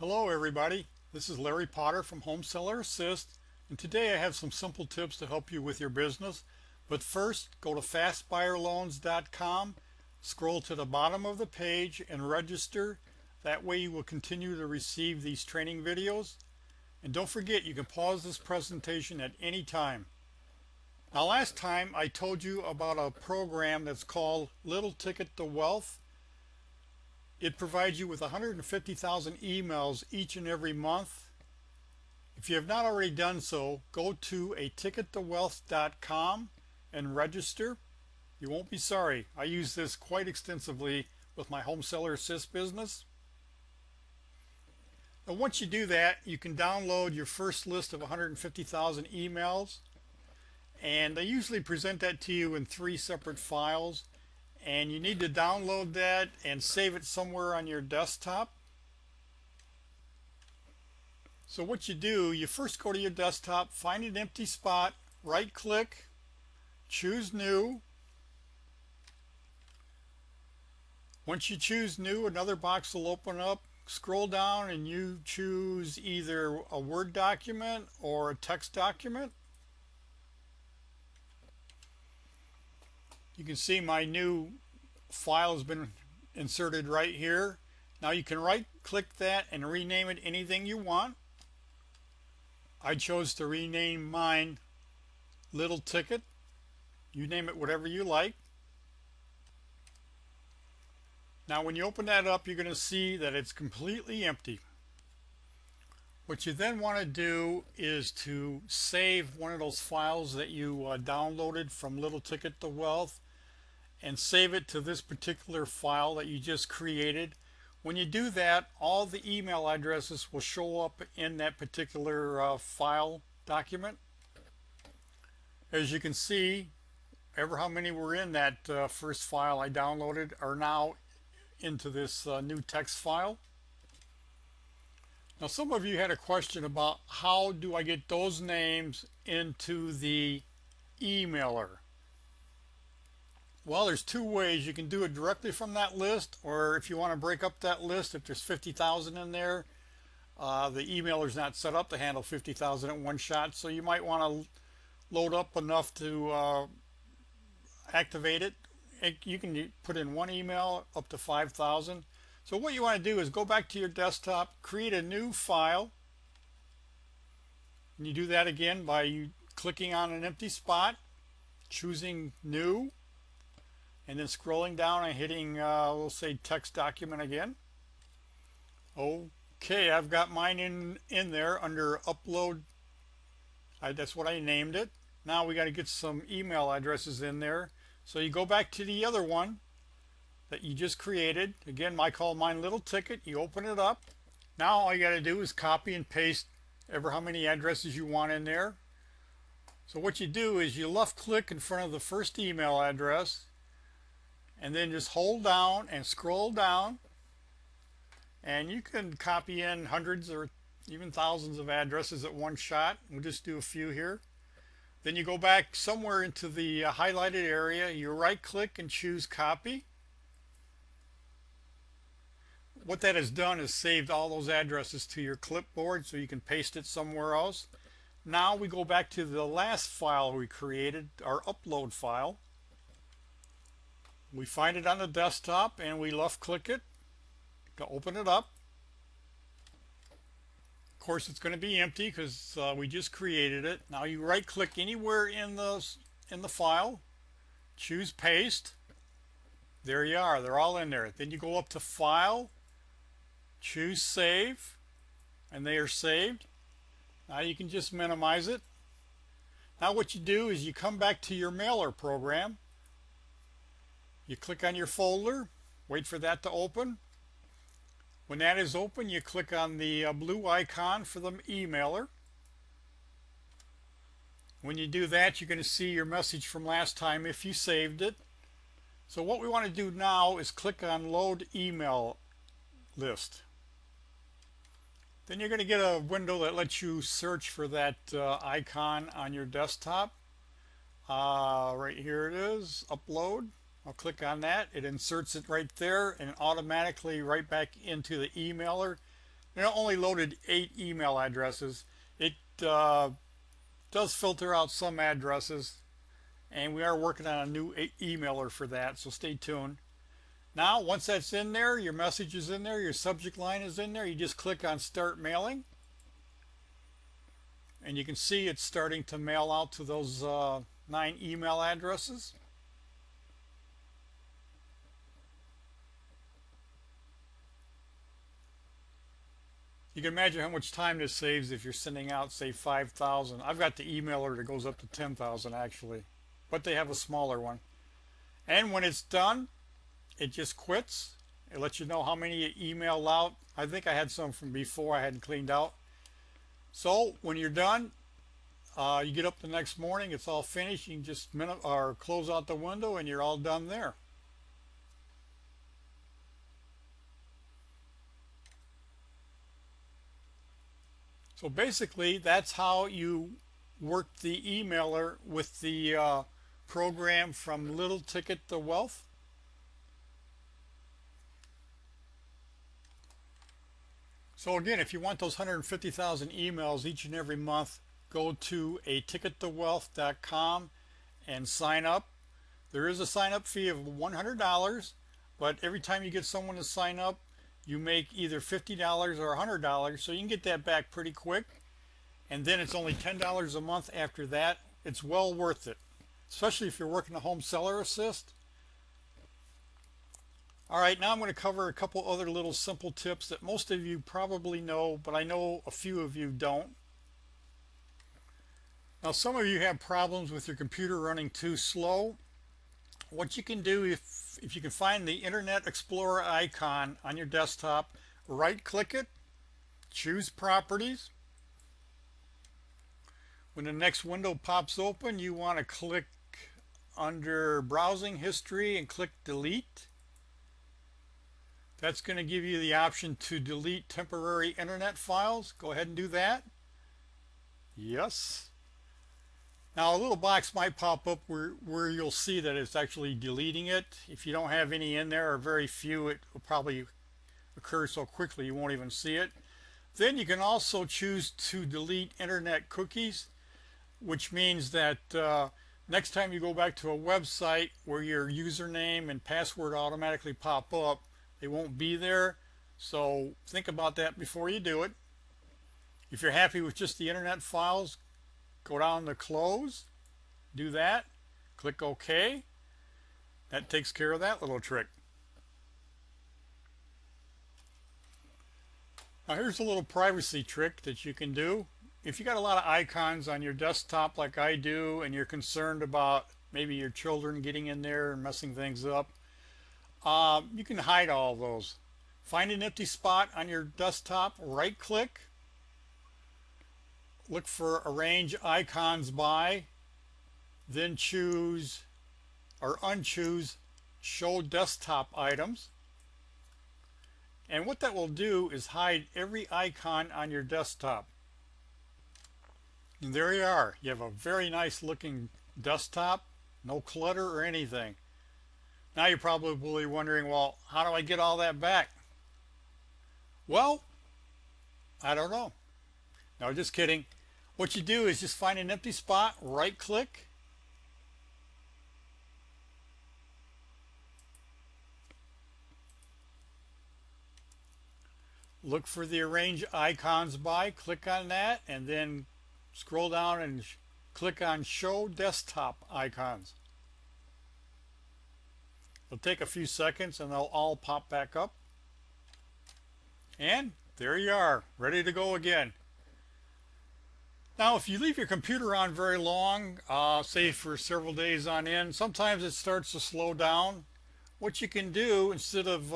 Hello everybody, this is Larry Potter from Home Seller Assist, and today I have some simple tips to help you with your business. But first, go to fastbuyerloans.com, scroll to the bottom of the page and register. That way you will continue to receive these training videos. And don't forget, you can pause this presentation at any time. Now last time I told you about a program that's called Little Ticket to Wealth. It provides you with 150,000 emails each and every month. If you have not already done so, go to atickettowealth.com and register. You won't be sorry. I use this quite extensively with my Home Seller Assist business. Now once you do that, you can download your first list of 150,000 emails, and I usually present that to you in 3 separate files. And you need to download that and save it somewhere on your desktop. So what you do, you first go to your desktop, find an empty spot, right click, choose new. Once you choose new, another box will open up. Scroll down and you choose either a Word document or a text document. You can see my new file has been inserted right here. Now you can right click that and rename it anything you want. I chose to rename mine Little Ticket. You name it whatever you like. Now when you open that up, you're going to see that it's completely empty. What you then want to do is to save one of those files that you downloaded from Little Ticket to Wealth and save it to this particular file that you just created. When you do that, all the email addresses will show up in that particular file document. As you can see, ever how many were in that first file I downloaded are now into this new text file. Now some of you had a question about how do I get those names into the emailer. Well, there's 2 ways. You can do it directly from that list, or if you want to break up that list, if there's 50,000 in there, the emailer's not set up to handle 50,000 at one shot, so you might want to load up enough to activate it. You can put in 1 email up to 5,000. So what you want to do is go back to your desktop, create a new file, and you do that again by clicking on an empty spot, choosing new, and then scrolling down and hitting we'll say text document again. Okay, I've got mine in there under upload. That's what I named it. Now we got to get some email addresses in there. So you go back to the other one that you just created. Again, I call mine Little Ticket. You open it up. Now all you got to do is copy and paste ever how many addresses you want in there. So what you do is you left click in front of the first email address, and then just hold down and scroll down, and you can copy in hundreds or even thousands of addresses at one shot. We'll just do a few here. Then you go back somewhere into the highlighted area, you right click and choose copy. What that has done is saved all those addresses to your clipboard so you can paste it somewhere else. Now we go back to the last file we created, our upload file. We find it on the desktop and we left click it to open it up. Of course it's going to be empty because we just created it. Now you right click anywhere in the file, choose paste. There you are, they're all in there. Then you go up to file, choose save, and they are saved. Now you can just minimize it. Now what you do is you come back to your mailer program. You click on your folder, wait for that to open. When that is open, you click on the blue icon for the emailer. When you do that, you're going to see your message from last time if you saved it. So what we want to do now is click on Load Email List. Then you're going to get a window that lets you search for that icon on your desktop. Right here it is, Upload. I'll click on that. It inserts it right there and automatically right back into the emailer. It only loaded 8 email addresses. It does filter out some addresses, and we are working on a new emailer for that, so stay tuned. Now, once that's in there, your message is in there, your subject line is in there, you just click on Start Mailing, and you can see it's starting to mail out to those 9 email addresses. You can imagine how much time this saves if you're sending out, say, 5,000. I've got the emailer that goes up to 10,000 actually, but they have a smaller one. And when it's done, it just quits. It lets you know how many you emailed out. I think I had some from before I hadn't cleaned out. So when you're done, you get up the next morning, it's all finished. You can just close out the window and you're all done there. So basically, that's how you work the emailer with the program from Little Ticket to Wealth. So again, if you want those 150,000 emails each and every month, go to atickettowealth.com and sign up. There is a sign up fee of $100, but every time you get someone to sign up, you make either $50 or $100, so you can get that back pretty quick. And then it's only $10 a month after that. It's well worth it, especially if you're working a home seller assist. All right, now I'm going to cover a couple other little simple tips that most of you probably know, but I know a few of you don't. Now, some of you have problems with your computer running too slow. What you can do, if you can find the Internet Explorer icon on your desktop, right click it, choose Properties. When the next window pops open, you want to click under Browsing History and click Delete. That's going to give you the option to delete temporary internet files. Go ahead and do that. Yes. Now a little box might pop up where you'll see that it's actually deleting it. If you don't have any in there, or very few, it will probably occur so quickly you won't even see it. Then you can also choose to delete internet cookies, which means that next time you go back to a website where your username and password automatically pop up, they won't be there. So think about that before you do it. If you're happy with just the internet files, go down to Close, do that, click OK. That takes care of that little trick. Now here's a little privacy trick that you can do. If you got a lot of icons on your desktop like I do, and you're concerned about maybe your children getting in there and messing things up, you can hide all of those. Find an empty spot on your desktop, right click, look for Arrange Icons By, then choose or unchoose Show Desktop Items. And what that will do is hide every icon on your desktop. And there you are. You have a very nice looking desktop, no clutter or anything. Now you're probably wondering, well, how do I get all that back? Well, I don't know. No, just kidding. What you do is just find an empty spot, right click, look for the Arrange Icons By, click on that, and then scroll down and click on Show Desktop Icons. It'll take a few seconds and they'll all pop back up. And there you are, ready to go again. Now if you leave your computer on very long, say for several days on end, sometimes it starts to slow down. What you can do, instead of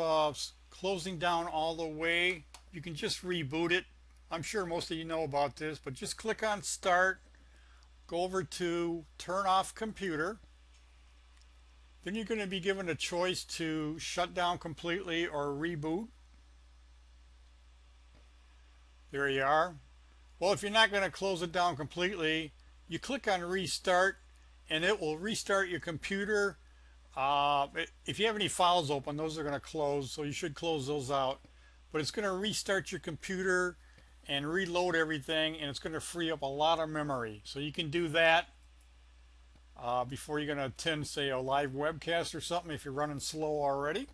closing down all the way, you can just reboot it. I'm sure most of you know about this, but just click on Start, go over to Turn Off Computer. Then you're going to be given a choice to shut down completely or reboot. There you are. Well, if you're not going to close it down completely, you click on Restart and it will restart your computer. If you have any files open, those are going to close, so you should close those out. but it's going to restart your computer and reload everything, and it's going to free up a lot of memory. So you can do that before you're going to attend, say, a live webcast or something if you're running slow already.